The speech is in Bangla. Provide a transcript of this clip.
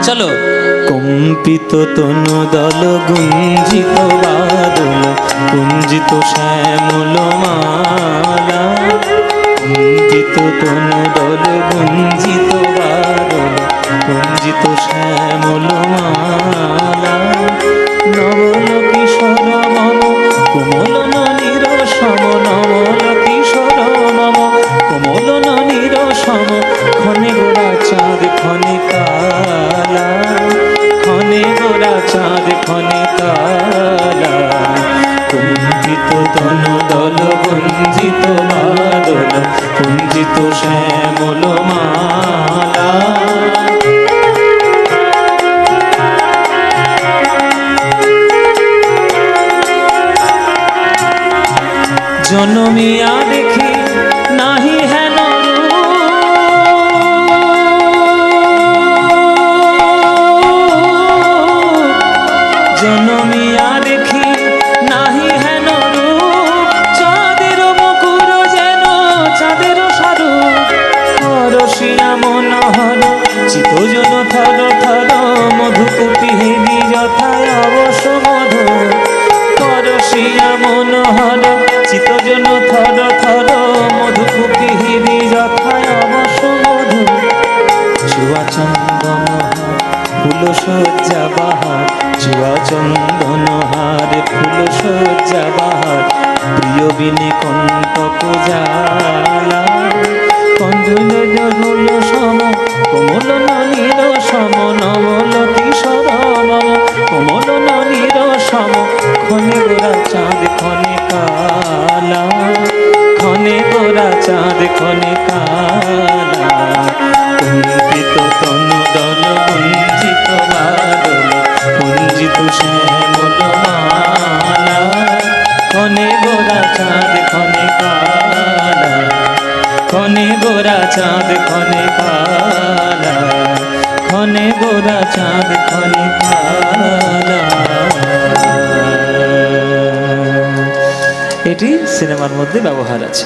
চলো। কম্পিত তনু দল গুঞ্জিত বাদল কুঞ্জিত শ্যামল মালা, কম্পিত তনু দল গুঞ্জিত বাদল কুঞ্জিত শ্যামল মালা, নবল কিশোর মম কোমল ননীর সম, নবল কিশোর মম কোমল ননীর সম, ক্ষণে গোরা চাঁদ ক্ষণে কালা, ক্ষণে গোরা চাঁদ ক্ষণে কালা, কুঞ্জিত তনু দল গুঞ্জিত বাদল কুঞ্জিত শ্যামল মালা। জনমিয়া দেখি নাহি হেন জনমিয়া দেখি নাহি হেন রূপ, চাঁদের মুকুর যেন চাঁদের স্বরূপ, রসিয়া মনোহর চিতজন থর থর, মধুকুপি হেরি যথায় অবশ মধু, রসিয়া মনোহর চিতজন থর থর, মধুকুপি হেরি যথায় অবশ মধু, চুয়া চন্দন ফুল সজ্জা বাহার, চুয়া চন্দন হার ফুল সজ্জা বাহার, প্রিয় বিনে কণ্টক জ্বালা, কন্দল জল সম কোমল ননীর সম, নবল কিশোর মম কোমল ননীর সম, ক্ষণে গোরা চাঁদ ক্ষণে কালা, ক্ষণে গোরা চাঁদ ক্ষণে কালা, কম্পিত তনু দল গুঞ্জিত বাদল কুঞ্জিত শ্যামল মালা, ক্ষণে গোরা চাঁদ ক্ষণে কালা, ক্ষণে গোরা চাঁদ ক্ষণে কালা, ক্ষণে গোরা চাঁদ ক্ষণে কালা। এটি সিনেমার মধ্যে ব্যবহার আছে।